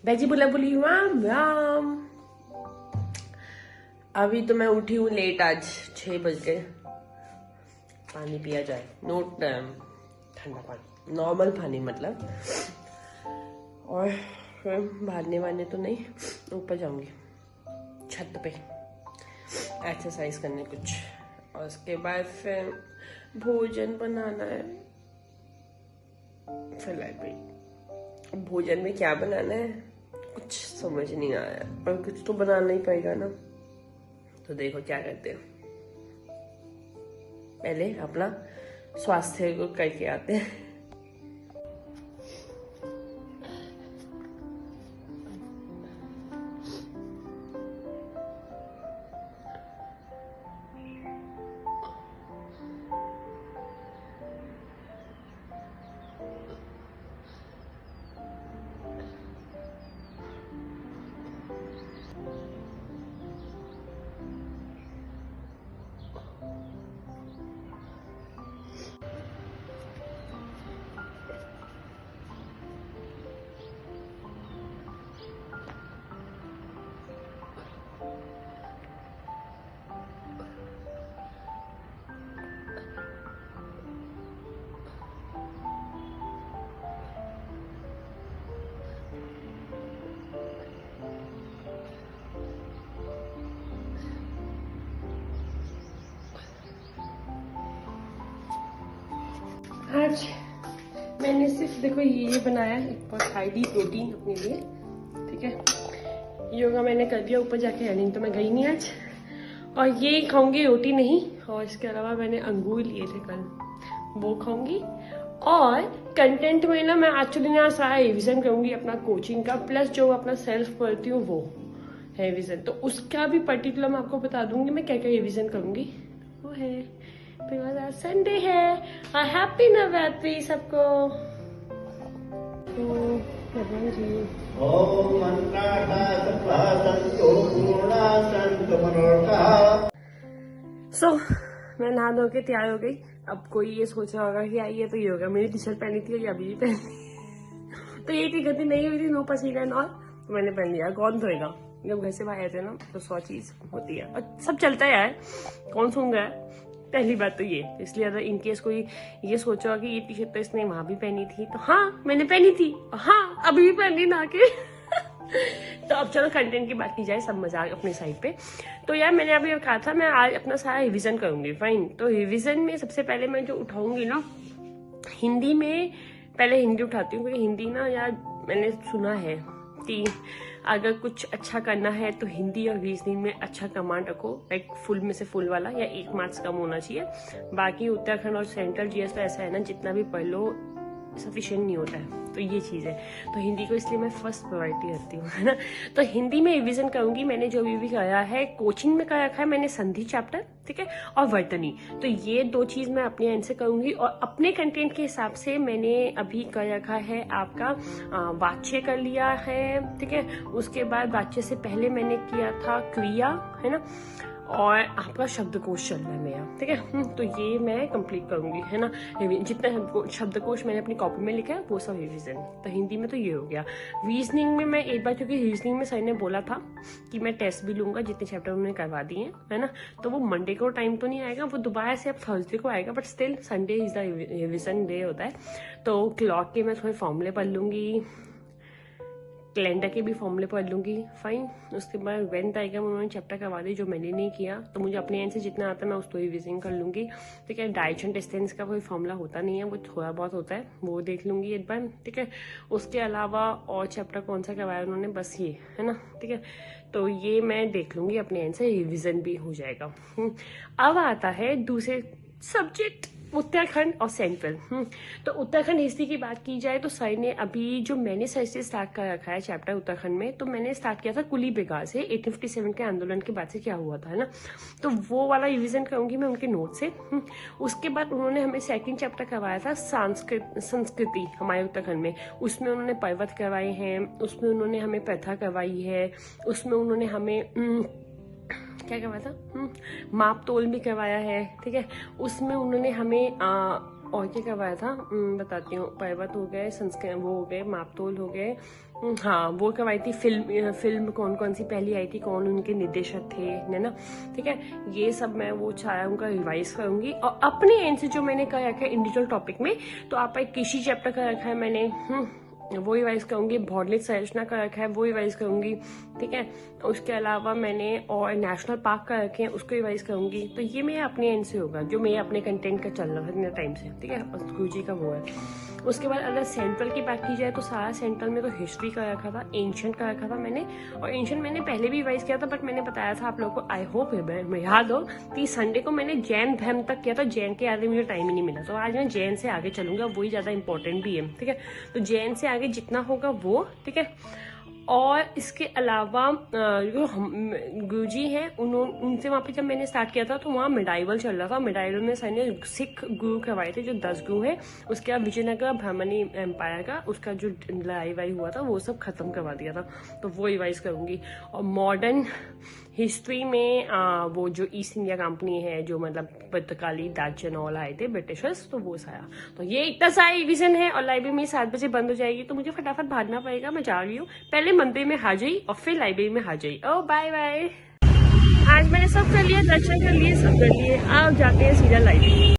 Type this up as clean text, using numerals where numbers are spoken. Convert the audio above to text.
Veggie बुला बुली राम राम। अभी तो मैं उठी हूँ लेट, आज 6 बज गए। पानी पिया जाए, नोट ठंडा पानी, नॉर्मल पानी मतलब। और फिर भागने वाने तो नहीं, ऊपर जाऊंगी छत पे एक्सरसाइज करने कुछ, और उसके बाद फिर भोजन बनाना है। फिर लाइब्रेरी, भोजन में क्या बनाना है कुछ समझ नहीं आया, पर कुछ तो बनाना ही पड़ेगा ना। तो देखो क्या करते हैं, पहले अपना स्वास्थ्य को करके आते हैं। आज मैंने सिर्फ देखो ये बनाया है, एक बहुत हाईली प्रोटीन अपने लिए, ठीक है। योगा मैंने कर दिया ऊपर जाके, रनिंग तो मैं गई नहीं आज। और ये खाऊंगी, रोटी नहीं। और इसके अलावा मैंने अंगूर लिए थे कल, वो खाऊंगी। और कंटेंट में ना मैं एक्चुअली ना सारा रिविजन करूंगी अपना कोचिंग का, प्लस जो अपना सेल्फ पढ़ती हूँ वो है रिविजन। तो उसका भी पर्टिकुलर मैं आपको बता दूंगी मैं क्या क्या रिविजन करूंगी, वो है। बिकॉज आज संडे है। और हैप्पी नवरात्रि सबको। भगवान जी सो मैं नहा धो के तैयार हो गई। अब कोई ये सोच रहा होगा कि आई है तो योगा, मेरी टी शर्ट पहनी थी और अभी भी पहनी तो ये थी गति नहीं हुई थी, नो पसीना एंड ऑल, तो मैंने पहन लिया। कौन धोएगा, जब घर से बाहर आए थे ना तो 100 चीज होती है और सब चलता है यार, कौन सूंघ रहा है। पहली बात तो ये, इसलिए अगर इनकेस कोई ये सोचा कि ये टी शर्ट तो इसने वहां भी पहनी थी, तो हाँ मैंने पहनी थी, हाँ अभी भी पहन ली ना के तो अब चलो कंटेंट की बात की जाए, सब मजाक अपनी साइड पे। तो यार मैंने अभी कहा था मैं आज अपना सारा रिविजन करूंगी, फाइन। तो रिविजन में सबसे पहले मैं जो उठाऊंगी ना, हिंदी में पहले हिंदी उठाती हूँ, क्योंकि हिंदी ना यार मैंने सुना है कि अगर कुछ अच्छा करना है तो हिंदी और रीजनिंग में अच्छा कमांड रखो, लाइक फुल में से फुल वाला, या 1 मार्क्स कम होना चाहिए। बाकी उत्तराखंड और सेंट्रल जीएस तो ऐसा है ना, जितना भी पढ़ लो सफिशिएंट नहीं होता है। तो ये चीज़ है, तो हिंदी को इसलिए मैं फर्स्ट प्रायोरिटी रखती हूँ, है ना। तो हिंदी में रिविजन करूंगी। मैंने जो भी कराया है कोचिंग में कर रखा है मैंने, संधि चैप्टर, ठीक है, और वर्तनी। तो ये 2 चीज मैं अपने एंड से करूंगी। और अपने कंटेंट के हिसाब से मैंने अभी कर रखा है आपका वाच्य कर लिया है, ठीक है। उसके बाद वाच्य से पहले मैंने किया था क्रिया, है ना, और आपका शब्दकोश चल रहा है मेरा, ठीक है। तो ये मैं कंप्लीट करूंगी, है ना। जितना शब्दकोश मैंने अपनी कॉपी में लिखा है वो सब रिविजन। तो हिंदी में तो ये हो गया। रीजनिंग में मैं एक बार, क्योंकि रीजनिंग में सर ने बोला था कि मैं टेस्ट भी लूंगा, जितने चैप्टर उन्होंने करवा दिए हैं, है ना। तो वो मंडे को टाइम तो नहीं आएगा, वो दोबारा से अब थर्सडे को आएगा, but still Sunday is the revision day होता है। तो क्लॉक के मैं थोड़े फॉर्मूले पढ़ लूंगी, कैलेंडर के भी फॉर्मूले पढ़ लूंगी, फाइन। उसके बाद वेन डायग्राम उन्होंने चैप्टर करवा दी जो मैंने नहीं किया, तो मुझे अपने एंड से जितना आता है मैं उसको रिविजन कर लूंगी, ठीक है। डायरेक्शन डिस्टेंस का कोई फॉर्मूला होता नहीं है, वो थोड़ा बहुत होता है, वो देख लूंगी एक बार, ठीक है। उसके अलावा और चैप्टर कौन सा करवाया उन्होंने, बस ये, है ना, ठीक है। तो ये मैं देख लूंगी अपने एंड से, रिविजन भी हो जाएगा। अब आता है दूसरे सब्जेक्ट, उत्तराखंड और सेंट्रल। तो उत्तराखंड हिस्ट्री की बात की जाए तो सर ने अभी जो मैंने सर से स्टार्ट कर रखा है चैप्टर उत्तराखंड में, तो मैंने स्टार्ट किया था कुली बेगार से, 1857 के आंदोलन के बाद से क्या हुआ था, है ना। तो वो वाला रिवीजन करूंगी मैं उनके नोट से। उसके बाद उन्होंने हमें सेकंड चैप्टर करवाया था संस्कृति हमारे उत्तराखंड में। उसमें उन्होंने पर्वत करवाए हैं, उसमें उन्होंने हमें प्रथा करवाई है, उसमें उन्होंने हमें क्या करवाया था, माप तोल भी करवाया है, ठीक है। उसमें उन्होंने हमें और क्या करवाया था बताती हूँ, पर्वत हो गए, संस्कृत वो हो गए, माप तोल हो गए, हाँ वो करवाई थी। फिल्म कौन कौन सी पहली आई थी, कौन उनके निर्देशक थे, है ना, ठीक है। ये सब मैं वो सारा उनका रिवाइज करूंगी। और अपने एंड से जो मैंने कर रखा है इंडिविजुअल टॉपिक में, तो आपका एक कृषि चैप्टर कर रखा है मैंने, वो रिवाइज करूंगी। भौगोलिक संरचना का रखा है, वो रिवाइज करूंगी, ठीक है। उसके अलावा मैंने और नेशनल पार्क का रखे हैं, उसको रिवाइज करूंगी। तो ये मेरा अपने एंड से होगा, जो मेरे अपने कंटेंट का चल रहा है इतने टाइम से, ठीक है। और गुरु जी का वो है। उसके बाद अगर सेंट्रल की बात की जाए तो सारा सेंट्रल में तो हिस्ट्री का रखा था, एंशिएंट का रखा था मैंने। और एंशिएंट मैंने पहले भी रिवाइज किया था, बट मैंने बताया था आप लोगों को, आई होप याद हो कि संडे को मैंने जैन धर्म तक किया था। जैन के आगे मुझे टाइम ही नहीं मिला, तो आज मैं जैन से आगे चलूंगा, वही ज्यादा इंपॉर्टेंट भी है, ठीक है। तो जैन से आगे जितना होगा वो, ठीक है। और इसके अलावा जो गुरुजी हैं उनसे वहाँ पे जब मैंने स्टार्ट किया था तो वहाँ मिडाइवल चल रहा था। मिडाइवल में सर ने सिख गुरु करवाए थे, जो 10 गुरु हैं। उसके बाद विजयनगर ब्राह्मणी एम्पायर का उसका जो लड़ाई वाई हुआ था वो सब खत्म करवा दिया था, तो वो रिवाइज करूंगी। और मॉडर्न हिस्ट्री में वो जो ईस्ट इंडिया कंपनी है, जो मतलब पुर्तगाली डच एंड ऑल आए थे ब्रिटिशर्स, तो वो सारा। तो ये इतना सारा रिविजन है। और लाइब्रेरी में 7 बजे बंद हो जाएगी, तो मुझे फटाफट भागना पड़ेगा। मैं जा रही हूँ, पहले मंदिर में हाजिरी और फिर लाइब्रेरी में हाजिरी। ओ बाय बाय। आज मैंने सब कर लिया, दर्शन कर लिए, सब कर लिए। अब जाते हैं सीधा लाइब्रेरी।